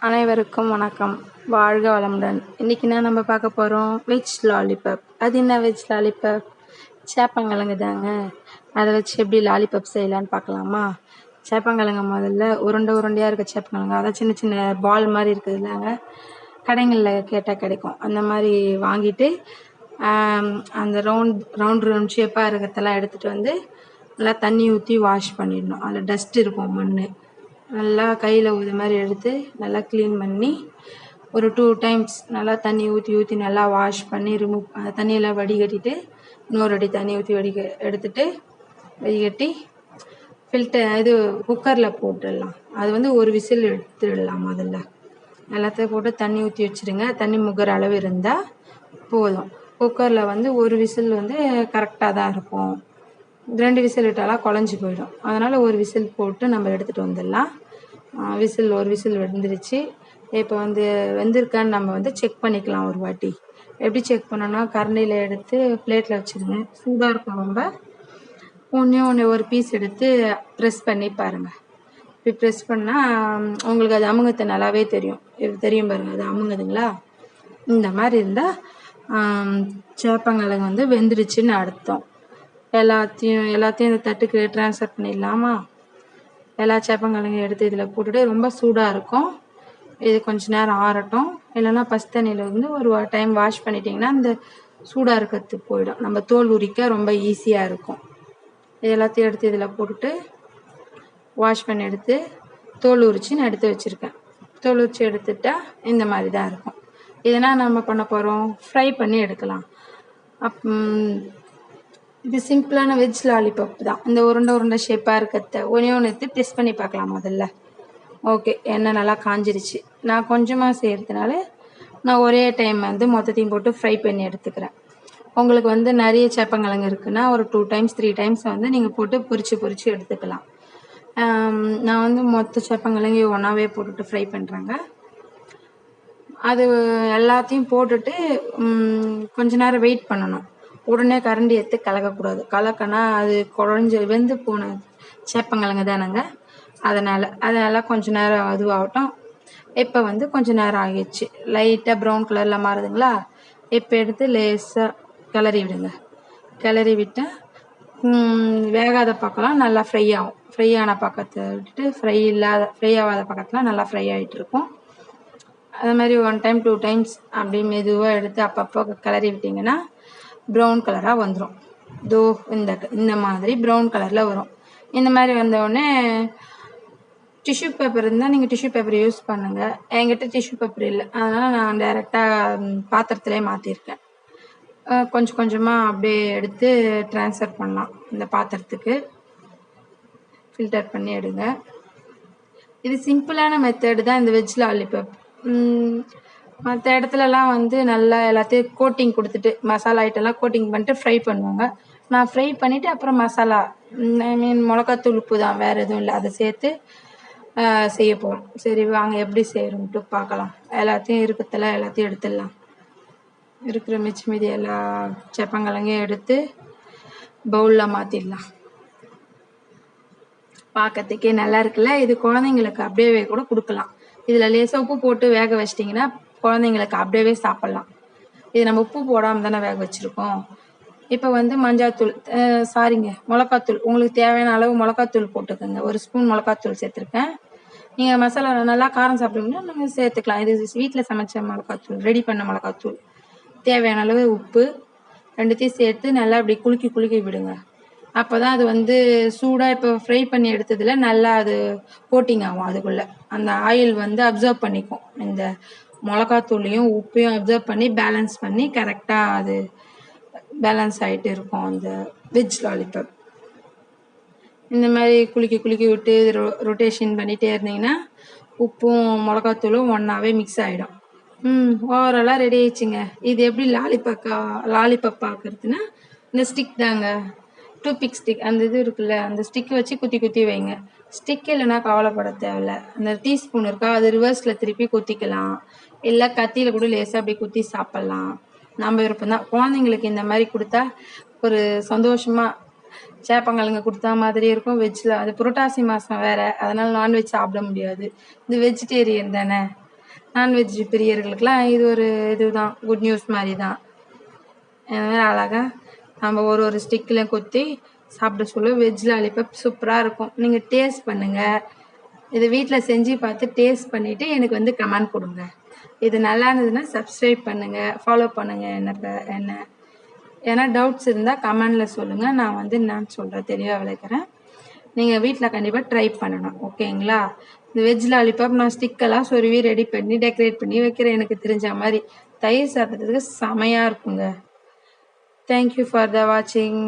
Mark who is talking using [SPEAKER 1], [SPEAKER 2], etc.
[SPEAKER 1] அனைவருக்கும் வணக்கம். வாழ்க வளமுடன். இன்னைக்கு நம்ம பார்க்க போகிறோம் வெஜ் லாலிபப். அது என்ன வெஜ் லாலிபப்? சேப்பங்கிழங்கு தாங்க. அதை வச்சு எப்படி லாலிபப் செய்யலான்னு பார்க்கலாமா? சேப்பங்கிழங்கு முதல்ல உருண்டையாக இருக்க சேப்பங்கிழங்கு, அதான் சின்ன சின்ன பால் மாதிரி இருக்குது இல்லைங்க, கடைகளில் கேட்டால் கிடைக்கும். அந்த மாதிரி வாங்கிட்டு அந்த ரவுண்ட் ஷேப்பாக இருக்கிறதெல்லாம் எடுத்துகிட்டு வந்து நல்லா தண்ணி ஊற்றி வாஷ் பண்ணிடணும். அதில் டஸ்ட் இருக்கும், மண். நல்லா கையில் இது மாதிரி எடுத்து நல்லா க்ளீன் பண்ணி ஒரு 2 டைம்ஸ் நல்லா தண்ணி ஊற்றி நல்லா வாஷ் பண்ணி ரிமூவ் தண்ணியெல்லாம் வடிகட்டிட்டு இன்னொரு அடி தண்ணி ஊற்றி எடுத்துட்டு வடிகட்டி இது குக்கரில் போட்டுடலாம். அது ஒரு விசில் எடுத்துடலாம். முதல்ல எல்லாத்தையும் போட்டு தண்ணி ஊற்றி வச்சுருங்க. தண்ணி முக்கிற அளவு இருந்தால் போதும். குக்கரில் ஒரு விசில் கரெக்டாக தான் இருக்கும். 2 விசில் விட்டாலாம் குழஞ்சி போயிடும். அதனால் ஒரு விசில் போட்டு நம்ம எடுத்துகிட்டு வந்துடலாம். ஒரு விசில் வெந்துருச்சு. இப்போ வெந்திருக்கான்னு நம்ம செக் பண்ணிக்கலாம் ஒரு வாட்டி. எப்படி செக் பண்ணோன்னா, கரண்டியில் எடுத்து பிளேட்டில் வச்சுருங்க. சூடாக இருக்கும் ரொம்ப. ஒன்று ஒரு பீஸ் எடுத்து ப்ரெஸ் பண்ணி பாருங்கள். இப்படி ப்ரெஸ் பண்ணால் உங்களுக்கு அது அமுங்கத்தை நல்லாவே தெரியும். பாருங்கள், அது அமுங்குதுங்களா? இந்த மாதிரி இருந்தால் சேப்பங்கிழங்கு வெந்துடுச்சுன்னு அர்த்தம். எல்லாத்தையும் இந்த தட்டுக்கு ட்ரான்ஸ்ஃபர் பண்ணிடலாமா? எல்லா சேப்பங்கிழங்கு எடுத்து இதில் போட்டுட்டு, ரொம்ப சூடாக இருக்கும், இது கொஞ்சம் நேரம் ஆறட்டும். இல்லைன்னா பச்சை தண்ணியில் ஒரு டைம் வாஷ் பண்ணிட்டிங்கன்னா அந்த சூடாக இருக்கிறது போயிடும். நம்ம தோல் உரிக்க ரொம்ப ஈஸியாக இருக்கும். இது எல்லாத்தையும் எடுத்து இதில் போட்டுட்டு வாஷ் பண்ணி எடுத்து தோல் உரித்து நான் எடுத்து வச்சுருக்கேன். தோல் உரித்து எடுத்துட்டா இந்த மாதிரி தான் இருக்கும். இதனால் நம்ம பண்ண போகிறோம், ஃப்ரை பண்ணி எடுக்கலாம். இது சிம்பிளான வெஜ் லாலிபப் தான். இந்த உருண்டை ஷேப்பாக இருக்கிறத ஒன்று எடுத்து டெஸ்ட் பண்ணி பார்க்கலாம் முதல்ல. ஓகே, எண்ணெய் நல்லா காஞ்சிருச்சு. நான் கொஞ்சமாக செய்கிறதுனால நான் ஒரே டைம் மொத்தத்தையும் போட்டு ஃப்ரை பண்ணி எடுத்துக்கிறேன். உங்களுக்கு நிறைய சேப்பங்கிழங்கு இருக்குன்னா ஒரு 2 டைம்ஸ் 3 டைம்ஸ் நீங்கள் போட்டு பொரிச்சு எடுத்துக்கலாம். நான் மொத்த சேப்பங்கிழங்கு ஒன்றாவே போட்டுட்டு ஃப்ரை பண்ணுறேங்க. அது எல்லாத்தையும் போட்டுட்டு கொஞ்ச நேரம் வெயிட் பண்ணணும். உடனே கரண்டி எடுத்து கலக்கக்கூடாது. கலக்கினா அது குழஞ்சி வெந்து போன சேப்பங்கிழங்கு தானேங்க. அதனால் கொஞ்ச நேரம் அதுவாகட்டும். இப்போ கொஞ்ச நேரம் ஆகிடுச்சு. லைட்டாக ப்ரௌன் கலரில் மாறுதுங்களா? இப்போ எடுத்து லேசாக கிளறி விடுங்க. கிளறி விட்டால் வேகாத பக்கம்லாம் நல்லா ஃப்ரை ஆகும். ஃப்ரை ஆன பக்கத்தை விட்டுட்டு ஃப்ரை ஆகாத பக்கத்தில் நல்லா ஃப்ரை ஆகிட்டு இருக்கும். அது மாதிரி 1 டைம் 2 டைம்ஸ் அப்படி மெதுவாக எடுத்து அப்பப்போ கிளறி விட்டிங்கன்னா ப்ரௌன் கலராக வந்துடும். இந்த மாதிரி ப்ரௌன் கலரில் வரும். இந்த மாதிரி வந்தோடனே டிஷ்யூ பேப்பர் இருந்தால் நீங்கள் டிஷ்யூ பேப்பர் யூஸ் பண்ணுங்கள். என்கிட்ட டிஷ்யூ பேப்பர் இல்லை, அதனால் நான் டைரெக்டாக பாத்திரத்துலேயே மாற்றிருக்கேன். கொஞ்சம் கொஞ்சமாக அப்படியே எடுத்து ட்ரான்ஸ்ஃபர் பண்ணலாம் இந்த பாத்திரத்துக்கு. ஃபில்டர் பண்ணி எடுங்க. இது சிம்பிளான மெத்தடு தான் இந்த வெஜ் லாலிபப். மற்ற இடத்துலலாம் நல்லா எல்லாத்தையும் கோட்டிங் கொடுத்துட்டு மசாலா ஐட்டம்லாம் கோட்டிங் பண்ணிட்டு ஃப்ரை பண்ணுவாங்க. நான் ஃப்ரை பண்ணிவிட்டு அப்புறம் மசாலா மிளகாத்தூள், உப்பு தான், வேறு எதுவும் இல்லை, அதை சேர்த்து செய்ய போகிறோம். சரி வாங்க எப்படி செய்கிறோம்ட்டு பார்க்கலாம். எல்லாத்தையும் எடுத்துடலாம். இருக்கிற மீதி எல்லா சேப்பங்கிழங்கையும் எடுத்து பவுலில் மாற்றிடலாம். பார்க்கறதுக்கே நல்லா இருக்குல்ல? இது குழந்தைங்களுக்கு அப்படியே கூட கொடுக்கலாம். இதில் லேசாக உப்பு போட்டு வேக வச்சிட்டிங்கன்னா குழந்தைங்களுக்கு அப்படியே சாப்பிட்லாம். இது நம்ம உப்பு போடாமல் தானே வேக வச்சுருக்கோம். இப்போ மஞ்சாத்தூள், மிளகாத்தூள், உங்களுக்கு தேவையான அளவு மிளகாத்தூள் போட்டுக்கோங்க. 1 ஸ்பூன் மிளகாத்தூள் சேர்த்துருக்கேன். நீங்கள் மசாலா நல்லா காரம் சாப்பிடுவீங்கன்னா நீங்கள் சேர்த்துக்கலாம். இது வீட்டில் சமைச்ச மிளகாத்தூள், ரெடி பண்ண மிளகாத்தூள். தேவையான அளவு உப்பு, 2த்தையும் சேர்த்து நல்லா அப்படி குலுக்கி விடுங்க. அப்போ தான் அது சூடாக இப்போ ஃப்ரை பண்ணி எடுத்ததில் நல்லா அது கோட்டிங் ஆகும். அதுக்குள்ளே அந்த ஆயில் அப்சர்வ் பண்ணிக்கும். இந்த மிளகாத்தூளையும் உப்பையும் அப்சர்வ் பண்ணி பேலன்ஸ் பண்ணி கரெக்டாக அது பேலன்ஸ் ஆகிட்டு இருக்கும் அந்த வெஜ் லாலிபப். இந்த மாதிரி குலுக்கி விட்டு ரொட்டேஷன் பண்ணிகிட்டே இருந்தீங்கன்னா உப்பும் மிளகாத்தூளும் ஒன்றாவே மிக்ஸ் ஆகிடும். ஓவராலாக ரெடி ஆயிடுச்சுங்க. இது எப்படி லாலிபப் ஆக்குறதுன்னா, இந்த ஸ்டிக் தாங்க, டூத்பிக் ஸ்டிக், அந்த இது இருக்குல்ல, அந்த ஸ்டிக் வச்சு குத்தி வைங்க. ஸ்டிக் இல்லைன்னா கவலைப்பட தேவையில்ல. அந்த டீஸ்பூன் இருக்கா, அது ரிவர்ஸில் திருப்பி குத்திக்கலாம். இல்லை கத்தியில் கூட லேசாக அப்படி குத்தி சாப்பிட்லாம். நம்ம விருப்பம் தான். குழந்தைங்களுக்கு இந்த மாதிரி கொடுத்தா ஒரு சந்தோஷமாக சேப்பங்கிழங்கு கொடுத்தா மாதிரி இருக்கும். வெஜ்ஜில் அது புரட்டாசி மாதம் வேறு, அதனால் நான்வெஜ் சாப்பிட முடியாது. இது வெஜிடேரியன் தானே, நான்வெஜ் பிரியர்களுக்கெலாம் இது ஒரு இதுதான், குட் நியூஸ் மாதிரி தான். இந்த மாதிரி அழகாக நம்ம ஒரு ஸ்டிக்கில் கொத்தி சாப்பிட சொல்ல வெஜ் லாலிபப் சூப்பராக இருக்கும். நீங்கள் டேஸ்ட் பண்ணுங்கள். இது வீட்டில் செஞ்சு பார்த்து டேஸ்ட் பண்ணிவிட்டு எனக்கு வந்து கமெண்ட் கொடுங்க. இது நல்லா இருந்ததுன்னா சப்ஸ்கிரைப் பண்ணுங்கள், ஃபாலோ பண்ணுங்கள். என்ன ஏன்னா டவுட்ஸ் இருந்தால் கமெண்டில் சொல்லுங்கள். நான் வந்து என்னன்னு சொல்கிறேன் தெளிவாக விளக்குறேன். நீங்கள் வீட்டில் கண்டிப்பாக ட்ரை பண்ணணும். ஓகேங்களா? இந்த வெஜ் லாலிபாப் நான் ஸ்டிக்கெல்லாம் சொருவி ரெடி பண்ணி டெக்கரேட் பண்ணி வைக்கிறேன் எனக்கு தெரிஞ்ச மாதிரி. தயிர் சாதத்துக்கு செமையாக இருக்குங்க. தேங்க்யூ ஃபார் த வாட்சிங்.